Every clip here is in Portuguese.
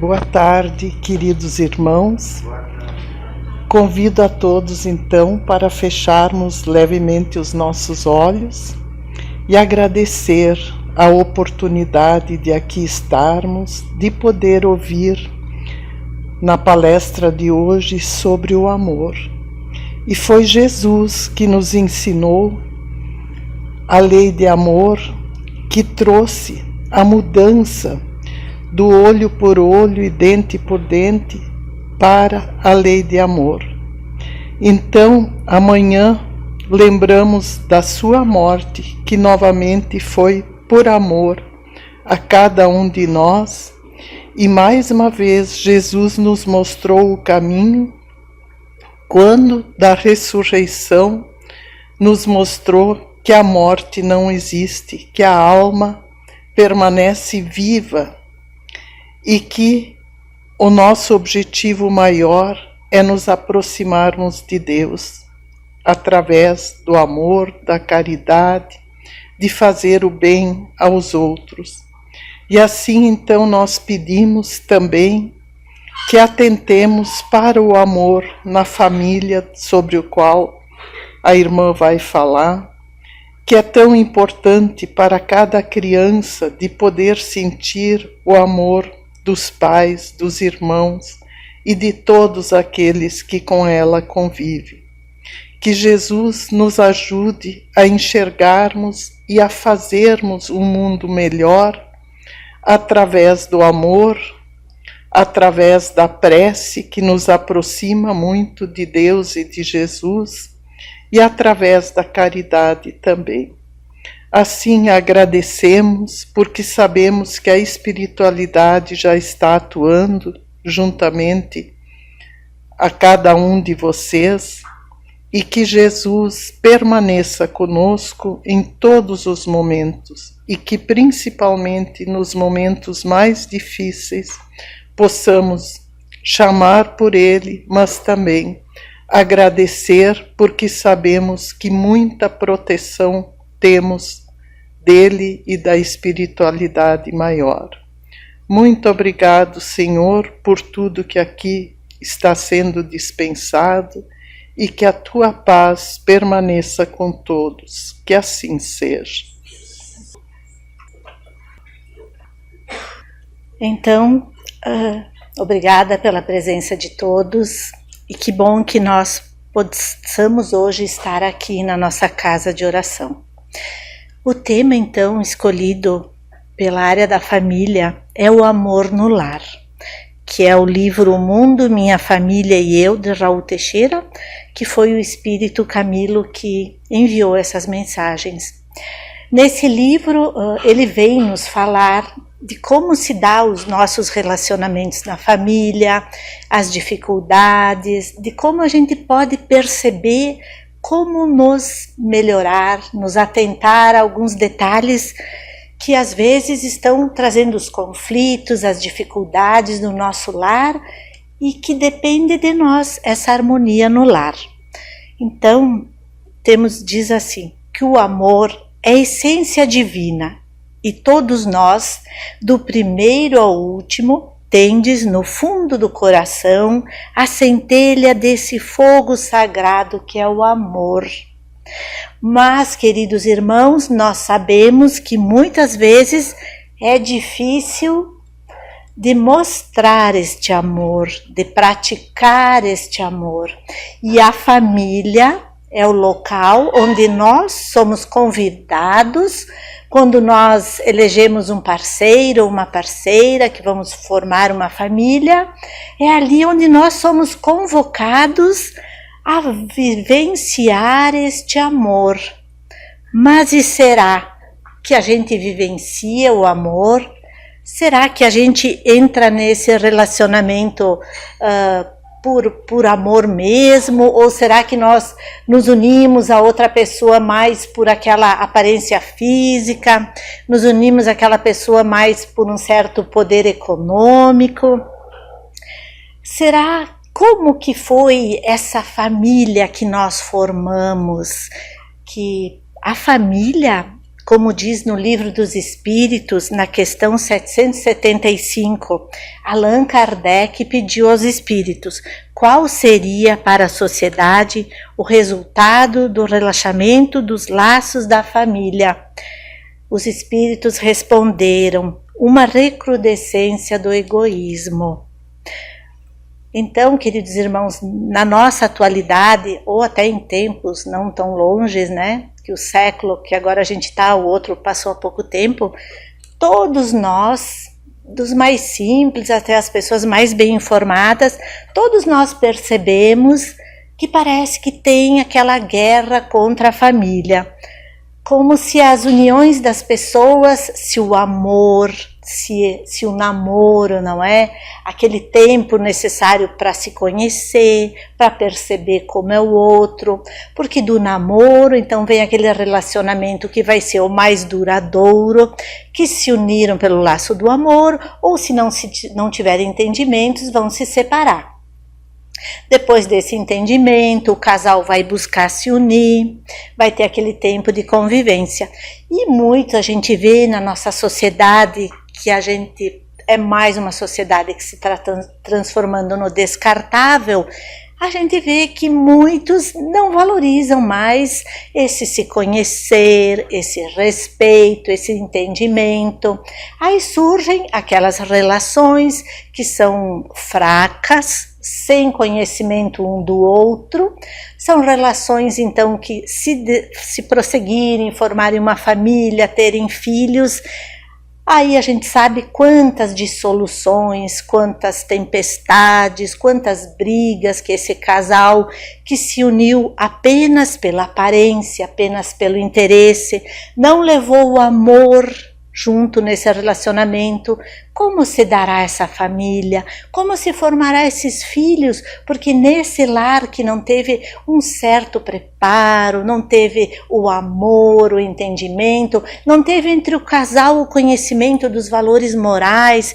Boa tarde, queridos irmãos. Convido a todos, então, para fecharmos levemente os nossos olhos e agradecer a oportunidade de aqui estarmos, de poder ouvir na palestra de hoje sobre o amor. E foi Jesus que nos ensinou a lei de amor, que trouxe a mudança do olho por olho e dente por dente para a lei de amor. Então, amanhã, lembramos da sua morte, que novamente foi por amor a cada um de nós, e mais uma vez Jesus nos mostrou o caminho, quando da ressurreição nos mostrou que a morte não existe, que a alma permanece viva e que o nosso objetivo maior é nos aproximarmos de Deus através do amor, da caridade, de fazer o bem aos outros. E assim então nós pedimos também que atentemos para o amor na família, sobre o qual a irmã vai falar, que é tão importante para cada criança de poder sentir o amor dos pais, dos irmãos e de todos aqueles que com ela convivem. Que Jesus nos ajude a enxergarmos e a fazermos um mundo melhor através do amor, através da prece que nos aproxima muito de Deus e de Jesus, e através da caridade também. Assim agradecemos, porque sabemos que a espiritualidade já está atuando juntamente a cada um de vocês, e que Jesus permaneça conosco em todos os momentos, e que principalmente nos momentos mais difíceis possamos chamar por Ele, mas também agradecer, porque sabemos que muita proteção temos dele e da espiritualidade maior. Muito obrigado, Senhor, por tudo que aqui está sendo dispensado, e que a tua paz permaneça com todos. Que assim seja. Então, obrigada pela presença de todos, e que bom que nós possamos hoje estar aqui na nossa casa de oração. O tema, então, escolhido pela área da família é o amor no lar, que é o livro O Mundo, Minha Família e Eu, de Raul Teixeira, que foi o Espírito Camilo que enviou essas mensagens. Nesse livro, ele vem nos falar de como se dá os nossos relacionamentos na família, as dificuldades, de como a gente pode perceber como nos melhorar, nos atentar a alguns detalhes que às vezes estão trazendo os conflitos, as dificuldades no nosso lar, e que depende de nós essa harmonia no lar. Então, diz assim, que o amor é essência divina, e todos nós, do primeiro ao último, tendes no fundo do coração a centelha desse fogo sagrado que é o amor. Mas, queridos irmãos, nós sabemos que muitas vezes é difícil de mostrar este amor, de praticar este amor. E a família é o local onde nós somos convidados, quando nós elegemos um parceiro ou uma parceira, que vamos formar uma família, é ali onde nós somos convocados a vivenciar este amor. Mas e será que a gente vivencia o amor? Será que a gente entra nesse relacionamento por amor mesmo? Ou será que nós nos unimos a outra pessoa mais por aquela aparência física? Nos unimos àquela pessoa mais por um certo poder econômico? Será como que foi essa família que nós formamos? Que a família Como diz no Livro dos Espíritos, na questão 775, Allan Kardec pediu aos espíritos qual seria para a sociedade o resultado do relaxamento dos laços da família. Os espíritos responderam: uma recrudescência do egoísmo. Então, queridos irmãos, na nossa atualidade, ou até em tempos não tão longes, né? Que o século que agora a gente está, o outro passou há pouco tempo, todos nós, dos mais simples até as pessoas mais bem informadas, todos nós percebemos que parece que tem aquela guerra contra a família. Como se as uniões das pessoas, se o amor, se o namoro, não é? Aquele tempo necessário para se conhecer, para perceber como é o outro, porque do namoro, então vem aquele relacionamento que vai ser o mais duradouro, que se uniram pelo laço do amor, ou se não tiverem entendimentos, vão se separar. Depois desse entendimento, o casal vai buscar se unir, vai ter aquele tempo de convivência. E muito a gente vê na nossa sociedade, que a gente é mais uma sociedade que se está transformando no descartável, a gente vê que muitos não valorizam mais esse se conhecer, esse respeito, esse entendimento. Aí surgem aquelas relações que são fracas, sem conhecimento um do outro. São relações, então, que se prosseguirem, formarem uma família, terem filhos, aí a gente sabe quantas dissoluções, quantas tempestades, quantas brigas que esse casal que se uniu apenas pela aparência, apenas pelo interesse, não levou o amor junto nesse relacionamento. Como se dará essa família? Como se formará esses filhos? Porque nesse lar que não teve um certo preparo, não teve o amor, o entendimento, não teve entre o casal o conhecimento dos valores morais,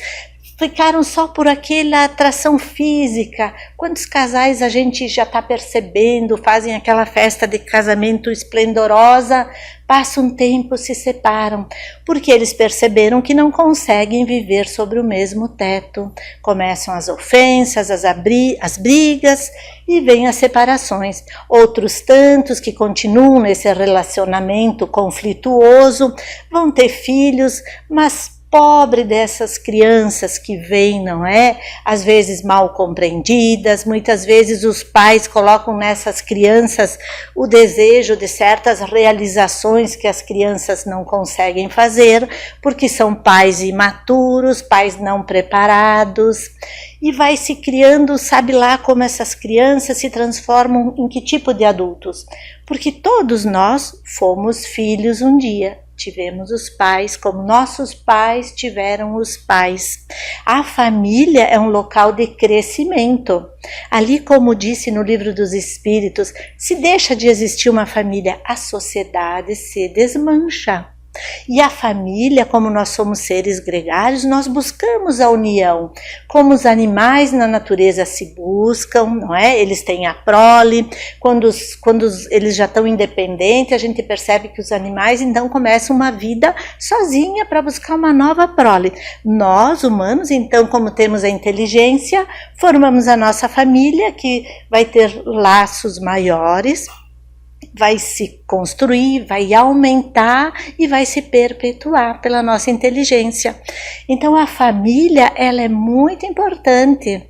ficaram só por aquela atração física. Quantos casais a gente já está percebendo, fazem aquela festa de casamento esplendorosa, passa um tempo, se separam, porque eles perceberam que não conseguem viver sobre o mesmo teto. Começam as ofensas, as brigas e vêm as separações. Outros tantos que continuam nesse relacionamento conflituoso vão ter filhos, mas pobre dessas crianças que vêm, não é? Às vezes mal compreendidas, muitas vezes os pais colocam nessas crianças o desejo de certas realizações que as crianças não conseguem fazer, porque são pais imaturos, pais não preparados, e vai se criando, sabe lá como essas crianças se transformam em que tipo de adultos? Porque todos nós fomos filhos um dia. Tivemos os pais, como nossos pais tiveram os pais. A família é um local de crescimento. Ali, como disse no Livro dos Espíritos, se deixa de existir uma família, a sociedade se desmancha. E a família, como nós somos seres gregários, nós buscamos a união. Como os animais na natureza se buscam, não é? Eles têm a prole. Quando eles já estão independentes, a gente percebe que os animais então começam uma vida sozinha para buscar uma nova prole. Nós, humanos, então, como temos a inteligência, formamos a nossa família, que vai ter laços maiores, vai se construir, vai aumentar e vai se perpetuar pela nossa inteligência. Então a família, ela é muito importante.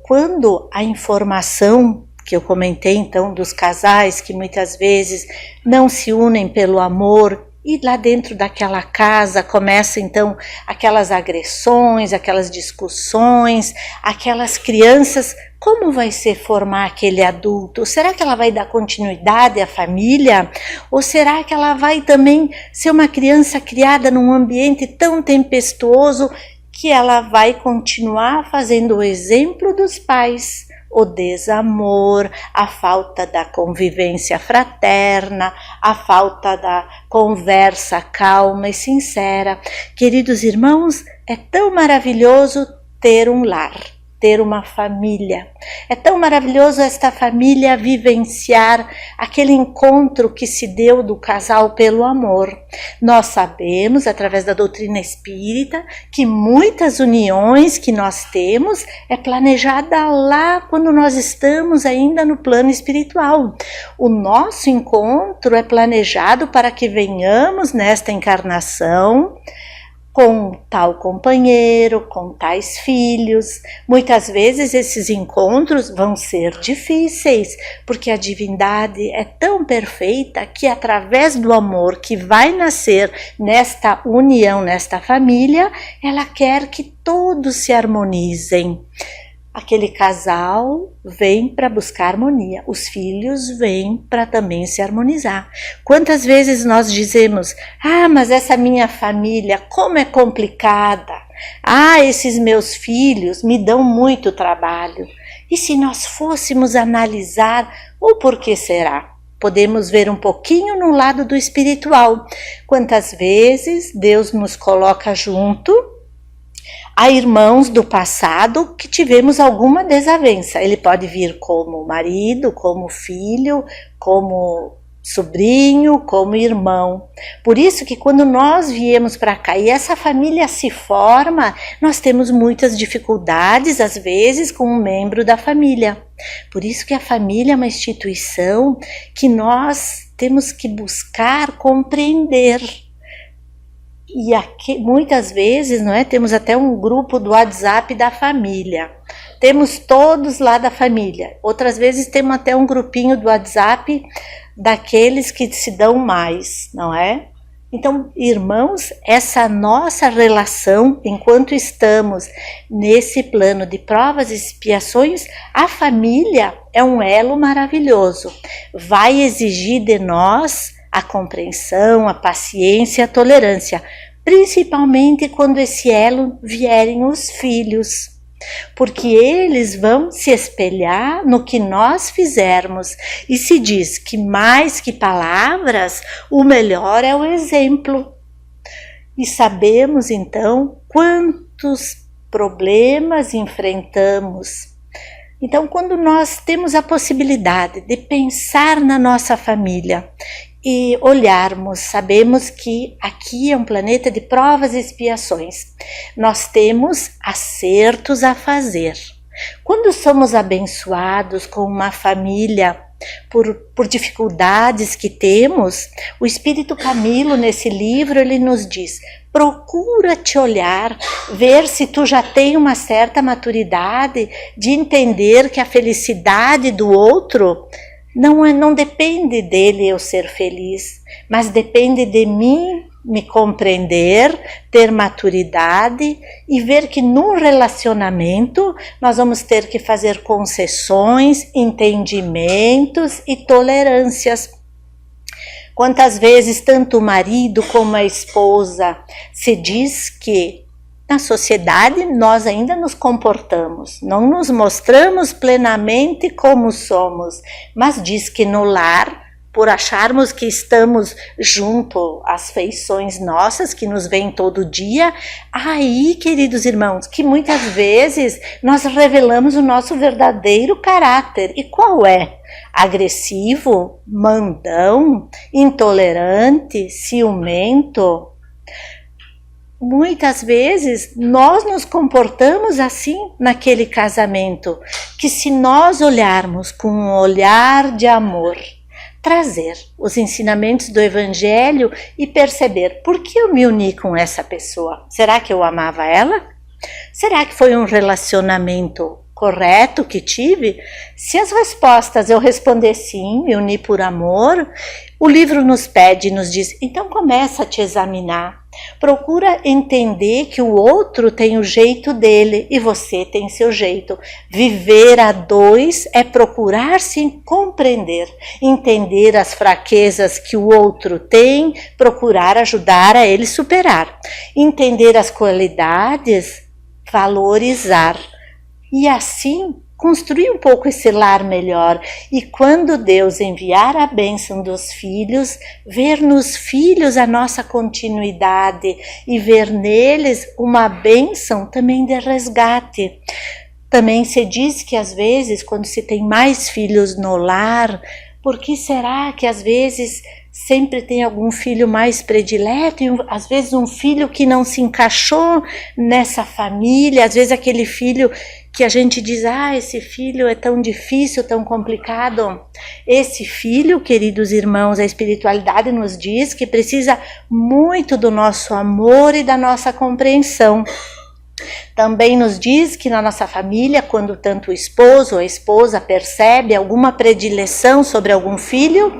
Quando a informação que eu comentei então dos casais que muitas vezes não se unem pelo amor, e lá dentro daquela casa começa então aquelas agressões, aquelas discussões, aquelas crianças. Como vai ser formar aquele adulto? Será que ela vai dar continuidade à família? Ou será que ela vai também ser uma criança criada num ambiente tão tempestuoso que ela vai continuar fazendo o exemplo dos pais? O desamor, a falta da convivência fraterna, a falta da conversa calma e sincera. Queridos irmãos, é tão maravilhoso ter um lar. ter uma família. É tão maravilhoso esta família vivenciar aquele encontro que se deu do casal pelo amor. Nós sabemos, através da doutrina espírita, que muitas uniões que nós temos é planejada lá quando nós estamos ainda no plano espiritual. O nosso encontro é planejado para que venhamos nesta encarnação com tal companheiro, com tais filhos. Muitas vezes esses encontros vão ser difíceis, porque a divindade é tão perfeita que através do amor que vai nascer nesta união, nesta família, ela quer que todos se harmonizem. Aquele casal vem para buscar harmonia, os filhos vêm para também se harmonizar. Quantas vezes nós dizemos, mas essa minha família, como é complicada. Esses meus filhos me dão muito trabalho. E se nós fôssemos analisar o porquê será? Podemos ver um pouquinho no lado do espiritual. Quantas vezes Deus nos coloca junto a irmãos do passado que tivemos alguma desavença. Ele pode vir como marido, como filho, como sobrinho, como irmão. Por isso que quando nós viemos para cá e essa família se forma, nós temos muitas dificuldades, às vezes, com um membro da família. Por isso que a família é uma instituição que nós temos que buscar compreender. E aqui, muitas vezes, temos até um grupo do WhatsApp da família. Temos todos lá da família. Outras vezes temos até um grupinho do WhatsApp daqueles que se dão mais, não é? Então, irmãos, essa nossa relação, enquanto estamos nesse plano de provas e expiações, a família é um elo maravilhoso. Vai exigir de nós a compreensão, a paciência, a tolerância, principalmente quando esse elo vierem os filhos, porque eles vão se espelhar no que nós fizermos, e se diz que mais que palavras, o melhor é o exemplo. E sabemos então quantos problemas enfrentamos. Então, quando nós temos a possibilidade de pensar na nossa família e olharmos, sabemos que aqui é um planeta de provas e expiações. Nós temos acertos a fazer. Quando somos abençoados com uma família por dificuldades que temos, o Espírito Camilo, nesse livro, ele nos diz: procura te olhar, ver se tu já tem uma certa maturidade de entender que a felicidade do outro não depende dele eu ser feliz, mas depende de mim me compreender, ter maturidade e ver que no relacionamento nós vamos ter que fazer concessões, entendimentos e tolerâncias. Quantas vezes tanto o marido como a esposa se diz que na sociedade nós ainda nos comportamos, não nos mostramos plenamente como somos, mas diz que no lar, por acharmos que estamos junto às feições nossas, que nos vêm todo dia, aí, queridos irmãos, que muitas vezes nós revelamos o nosso verdadeiro caráter. E qual é? Agressivo, mandão, intolerante, ciumento. Muitas vezes nós nos comportamos assim naquele casamento, que se nós olharmos com um olhar de amor, trazer os ensinamentos do Evangelho e perceber por que eu me uni com essa pessoa. Será que eu amava ela? Será que foi um relacionamento correto que tive? Se as respostas eu responder sim, me uni por amor, o livro nos pede, nos diz, então começa a te examinar. Procura entender que o outro tem o jeito dele e você tem seu jeito. Viver a dois é procurar se compreender, entender as fraquezas que o outro tem, procurar ajudar a ele superar. Entender as qualidades, valorizar. E assim construir um pouco esse lar melhor. E quando Deus enviar a bênção dos filhos, ver nos filhos a nossa continuidade e ver neles uma bênção também de resgate. Também se diz que às vezes, quando se tem mais filhos no lar, por que será que às vezes sempre tem algum filho mais predileto e às vezes um filho que não se encaixou nessa família, às vezes aquele filho que a gente diz, esse filho é tão difícil, tão complicado. Esse filho, queridos irmãos, a espiritualidade nos diz que precisa muito do nosso amor e da nossa compreensão. Também nos diz que na nossa família, quando tanto o esposo ou a esposa percebe alguma predileção sobre algum filho,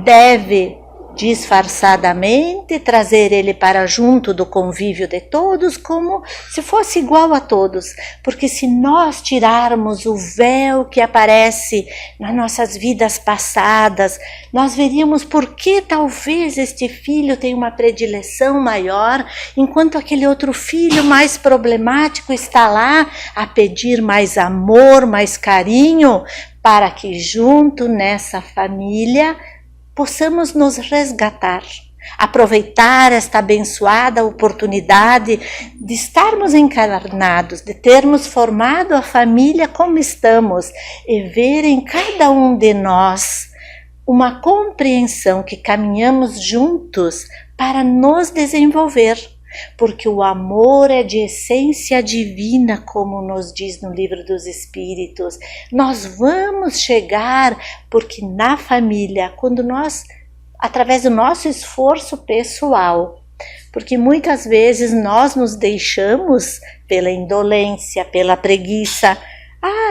deve disfarçadamente trazer ele para junto do convívio de todos, como se fosse igual a todos, porque se nós tirarmos o véu que aparece nas nossas vidas passadas, nós veríamos por que talvez este filho tem uma predileção maior, enquanto aquele outro filho mais problemático está lá a pedir mais amor, mais carinho, para que junto nessa família possamos nos resgatar, aproveitar esta abençoada oportunidade de estarmos encarnados, de termos formado a família como estamos e ver em cada um de nós uma compreensão que caminhamos juntos para nos desenvolver, porque o amor é de essência divina, como nos diz no Livro dos Espíritos. Nós vamos chegar, porque na família, quando nós, através do nosso esforço pessoal, porque muitas vezes nós nos deixamos pela indolência, pela preguiça.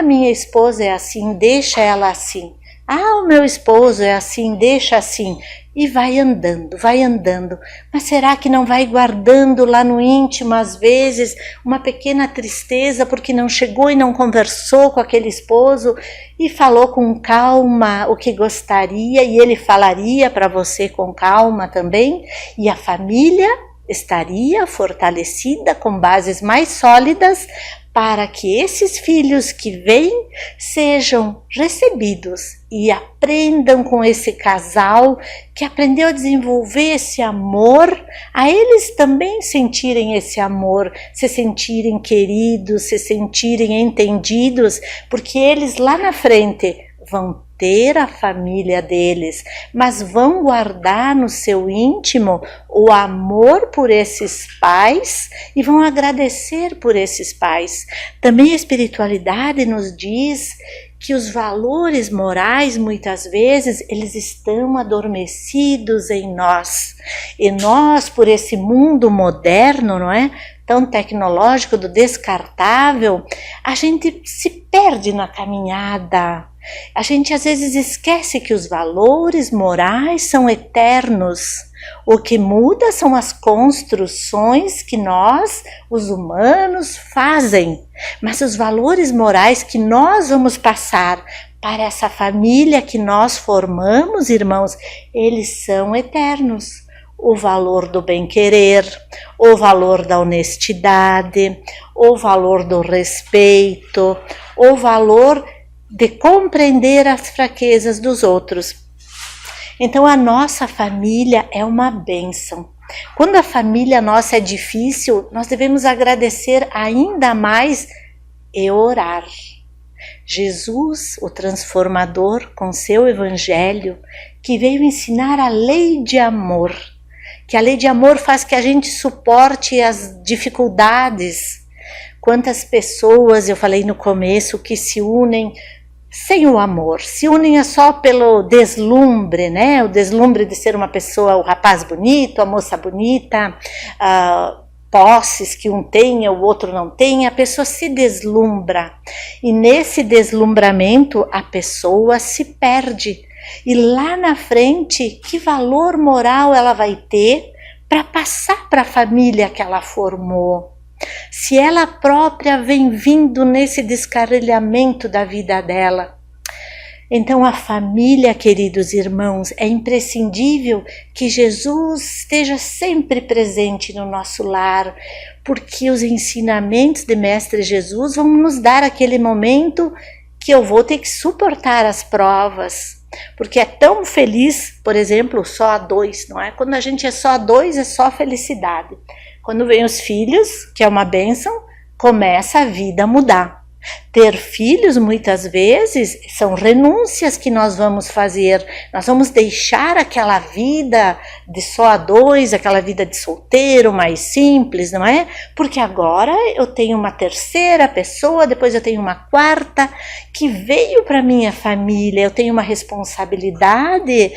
Minha esposa é assim, deixa ela assim. O meu esposo é assim, deixa assim. E vai andando, mas será que não vai guardando lá no íntimo, às vezes, uma pequena tristeza porque não chegou e não conversou com aquele esposo e falou com calma o que gostaria e ele falaria para você com calma também, e a família estaria fortalecida com bases mais sólidas para que esses filhos que vêm sejam recebidos e aprendam com esse casal que aprendeu a desenvolver esse amor, a eles também sentirem esse amor, se sentirem queridos, se sentirem entendidos, porque eles lá na frente vão ter a família deles, mas vão guardar no seu íntimo o amor por esses pais e vão agradecer por esses pais. Também a espiritualidade nos diz que os valores morais, muitas vezes, eles estão adormecidos em nós. E nós, por esse mundo moderno, não é? Tão tecnológico, do descartável, a gente se perde na caminhada. A gente às vezes esquece que os valores morais são eternos. O que muda são as construções que nós, os humanos, fazem. Mas os valores morais que nós vamos passar para essa família que nós formamos, irmãos, eles são eternos. O valor do bem-querer, o valor da honestidade, o valor do respeito, o valor de compreender as fraquezas dos outros. Então a nossa família é uma bênção. Quando a família nossa é difícil, nós devemos agradecer ainda mais e orar. Jesus, o transformador, com seu evangelho, que veio ensinar a lei de amor, que a lei de amor faz que a gente suporte as dificuldades. Quantas pessoas, eu falei no começo, que se unem sem o amor, se unem só pelo deslumbre, né? O deslumbre de ser uma pessoa, o rapaz bonito, a moça bonita, posses que um tenha, o outro não tem, a pessoa se deslumbra. E nesse deslumbramento a pessoa se perde. E lá na frente, que valor moral ela vai ter para passar para a família que ela formou? Se ela própria vem vindo nesse descarrilhamento da vida dela. Então a família, queridos irmãos, é imprescindível que Jesus esteja sempre presente no nosso lar, porque os ensinamentos de Mestre Jesus vão nos dar aquele momento que eu vou ter que suportar as provas. Porque é tão feliz, por exemplo, só a dois, não é? Quando a gente é só a dois, é só felicidade. Quando vem os filhos, que é uma bênção, começa a vida a mudar. ter filhos, muitas vezes, são renúncias que nós vamos fazer. Nós vamos deixar aquela vida de só a dois, aquela vida de solteiro, mais simples, não é? Porque agora eu tenho uma terceira pessoa, depois eu tenho uma quarta, que veio para minha família. Eu tenho uma responsabilidade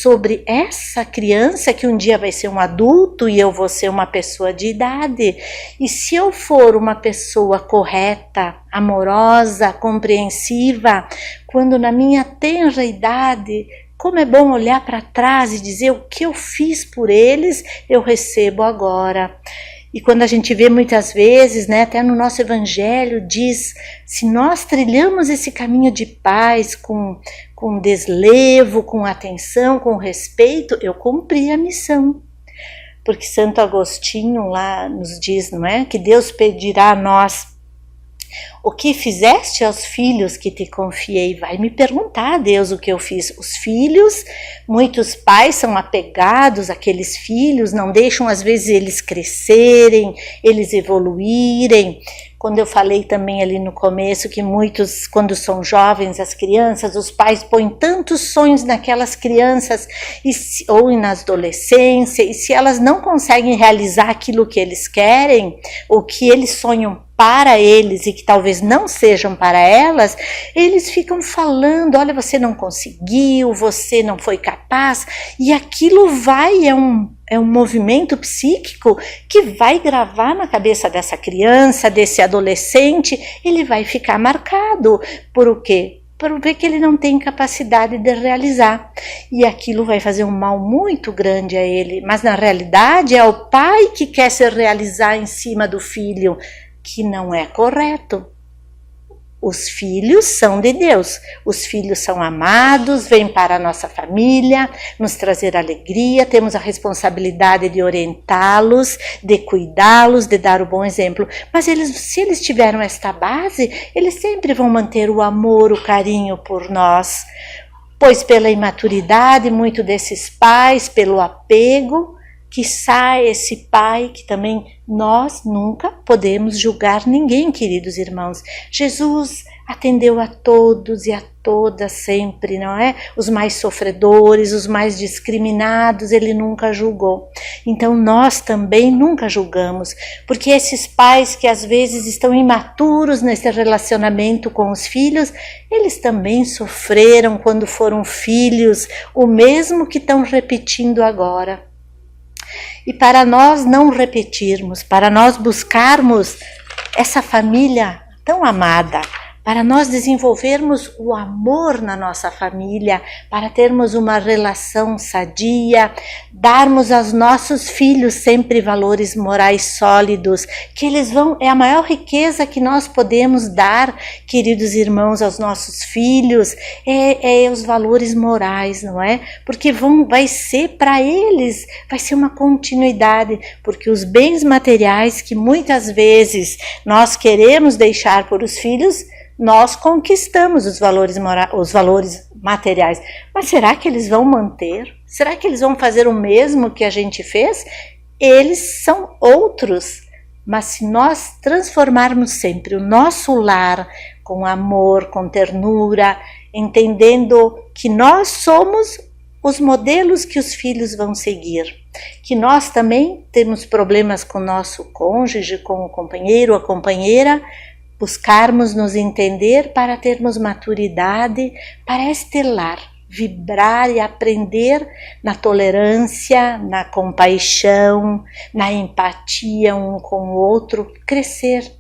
sobre essa criança que um dia vai ser um adulto e eu vou ser uma pessoa de idade. E se eu for uma pessoa correta, amorosa, compreensiva, quando na minha tenra idade, como é bom olhar para trás e dizer o que eu fiz por eles, eu recebo agora. E quando a gente vê muitas vezes, né, até no nosso evangelho diz, se nós trilhamos esse caminho de paz com deslevo, com atenção, com respeito, eu cumpri a missão. Porque Santo Agostinho lá nos diz, não é, que Deus pedirá a nós, o que fizeste aos filhos que te confiei? Vai me perguntar, Deus, o que eu fiz. Os filhos, muitos pais são apegados àqueles filhos, não deixam às vezes eles crescerem, eles evoluírem. Quando eu falei também ali no começo que muitos, quando são jovens, as crianças, os pais põem tantos sonhos naquelas crianças ou na adolescência, e se elas não conseguem realizar aquilo que eles querem, ou que eles sonham para eles e que talvez não sejam para elas, eles ficam falando, olha, você não conseguiu, você não foi capaz, e aquilo é um movimento psíquico que vai gravar na cabeça dessa criança, desse adolescente, ele vai ficar marcado por o quê? Por ver que ele não tem capacidade de realizar. E aquilo vai fazer um mal muito grande a ele. Mas na realidade é o pai que quer se realizar em cima do filho, que não é correto. Os filhos são de Deus, os filhos são amados, vêm para a nossa família, nos trazer alegria, temos a responsabilidade de orientá-los, de cuidá-los, de dar o bom exemplo. Mas se eles tiveram esta base, eles sempre vão manter o amor, o carinho por nós. Pois pela imaturidade, muito desses pais, pelo apego, que sai esse pai, que também nós nunca podemos julgar ninguém, queridos irmãos. Jesus atendeu a todos e a todas sempre, não é? Os mais sofredores, os mais discriminados, ele nunca julgou. Então nós também nunca julgamos, porque esses pais que às vezes estão imaturos nesse relacionamento com os filhos, eles também sofreram quando foram filhos, o mesmo que estão repetindo agora. E para nós não repetirmos, para nós buscarmos essa família tão amada, para nós desenvolvermos o amor na nossa família, para termos uma relação sadia, darmos aos nossos filhos sempre valores morais sólidos, que eles é a maior riqueza que nós podemos dar, queridos irmãos, aos nossos filhos, é os valores morais, não é? Porque vai ser para eles, vai ser uma continuidade, porque os bens materiais que muitas vezes nós queremos deixar para os filhos, nós conquistamos os valores materiais, mas será que eles vão manter? Será que eles vão fazer o mesmo que a gente fez? Eles são outros, mas se nós transformarmos sempre o nosso lar com amor, com ternura, entendendo que nós somos os modelos que os filhos vão seguir, que nós também temos problemas com o nosso cônjuge, com o companheiro ou a companheira, buscarmos nos entender para termos maturidade para estelar, vibrar e aprender na tolerância, na compaixão, na empatia um com o outro, crescer,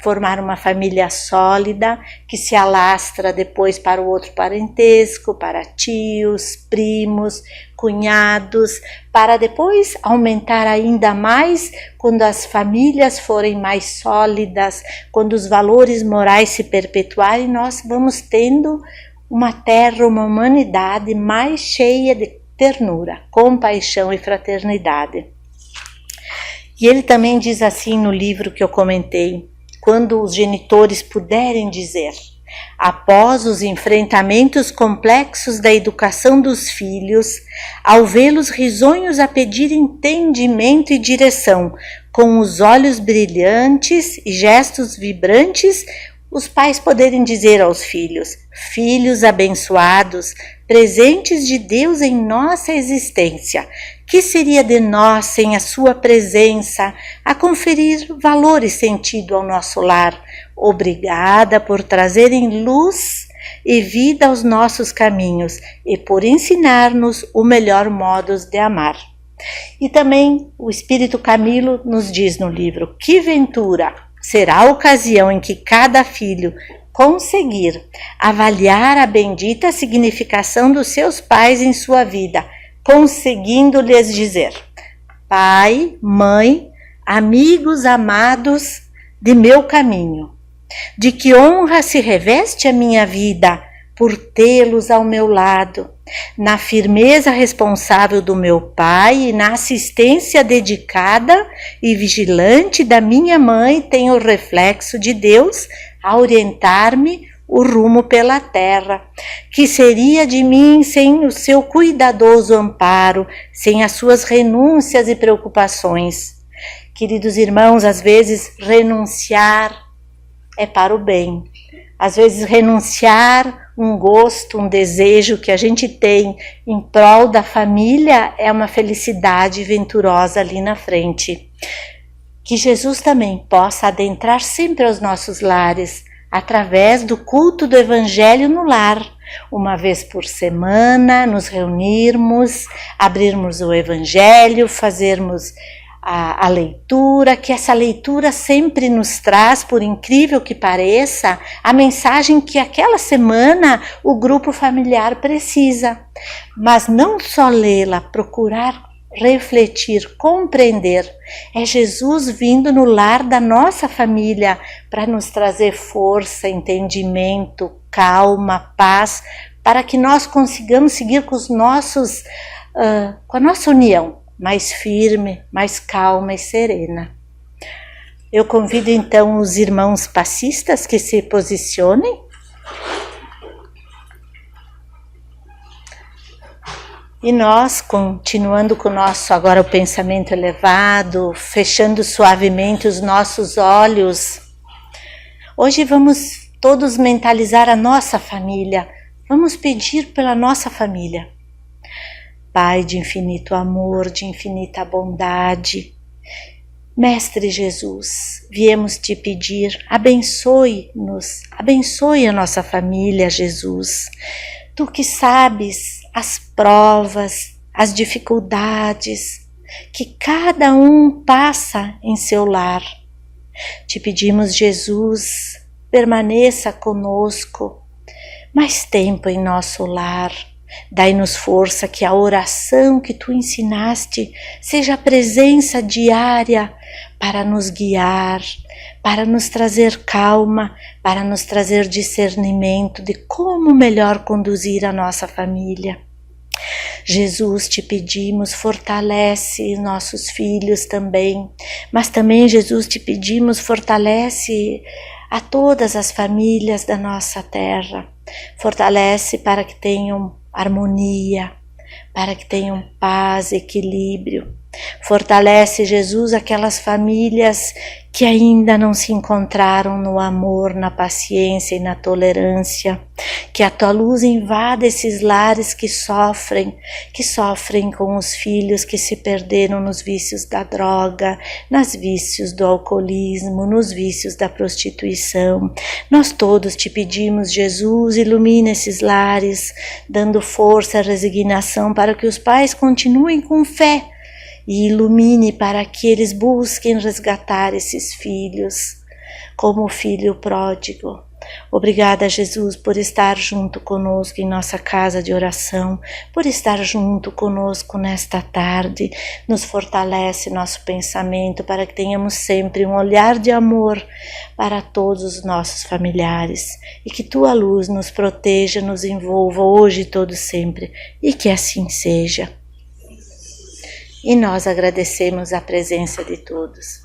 formar uma família sólida que se alastra depois para o outro parentesco, para tios, primos, cunhados, para depois aumentar ainda mais quando as famílias forem mais sólidas, quando os valores morais se perpetuarem, nós vamos tendo uma terra, uma humanidade mais cheia de ternura, compaixão e fraternidade. E ele também diz assim no livro que eu comentei, quando os genitores puderem dizer, após os enfrentamentos complexos da educação dos filhos, ao vê-los risonhos a pedir entendimento e direção, com os olhos brilhantes e gestos vibrantes, os pais poderem dizer aos filhos: filhos abençoados, presentes de Deus em nossa existência, que seria de nós sem a sua presença a conferir valor e sentido ao nosso lar? Obrigada por trazerem luz e vida aos nossos caminhos e por ensinar-nos o melhor modo de amar. E também o Espírito Camilo nos diz no livro: que ventura será a ocasião em que cada filho conseguir avaliar a bendita significação dos seus pais em sua vida, conseguindo lhes dizer: pai, mãe, amigos amados de meu caminho, de que honra se reveste a minha vida por tê-los ao meu lado, na firmeza responsável do meu pai e na assistência dedicada e vigilante da minha mãe, tenho o reflexo de Deus a orientar-me o rumo pela terra. Que seria de mim sem o seu cuidadoso amparo, sem as suas renúncias e preocupações? Queridos irmãos, às vezes renunciar é para o bem. Às vezes renunciar um gosto, um desejo que a gente tem em prol da família é uma felicidade venturosa ali na frente. Que Jesus também possa adentrar sempre aos nossos lares, através do culto do Evangelho no lar. Uma vez por semana, nos reunirmos, abrirmos o Evangelho, fazermos a leitura, que essa leitura sempre nos traz, por incrível que pareça, a mensagem que aquela semana o grupo familiar precisa. Mas não só lê-la, procurar refletir, compreender. É Jesus vindo no lar da nossa família para nos trazer força, entendimento, calma, paz, para que nós consigamos seguir com os nossos, com a nossa união mais firme, mais calma e serena. Eu convido então os irmãos passistas que se posicionem. E nós, continuando com o nosso agora o pensamento elevado, fechando suavemente os nossos olhos, hoje vamos todos mentalizar a nossa família. Vamos pedir pela nossa família. Pai de infinito amor, de infinita bondade, Mestre Jesus, viemos te pedir, abençoe-nos, abençoe a nossa família, Jesus. Tu que sabes as provas, as dificuldades que cada um passa em seu lar. Te pedimos, Jesus, permaneça conosco mais tempo em nosso lar. Dai-nos força, que a oração que tu ensinaste seja a presença diária para nos guiar, para nos trazer calma, para nos trazer discernimento de como melhor conduzir a nossa família. Jesus, te pedimos, fortalece nossos filhos também, mas também, Jesus, te pedimos, fortalece a todas as famílias da nossa terra. Fortalece para que tenham harmonia, para que tenham paz, equilíbrio. Fortalece, Jesus, aquelas famílias que ainda não se encontraram no amor, na paciência e na tolerância. Que a tua luz invada esses lares que sofrem com os filhos que se perderam nos vícios da droga, nos vícios do alcoolismo, nos vícios da prostituição. Nós todos te pedimos, Jesus, ilumina esses lares, dando força, resignação para que os pais continuem com fé, e ilumine para que eles busquem resgatar esses filhos, como o filho pródigo. Obrigada, Jesus, por estar junto conosco em nossa casa de oração, por estar junto conosco nesta tarde. Nos fortalece nosso pensamento para que tenhamos sempre um olhar de amor para todos os nossos familiares e que tua luz nos proteja, nos envolva hoje e todo sempre, e que assim seja. E nós agradecemos a presença de todos.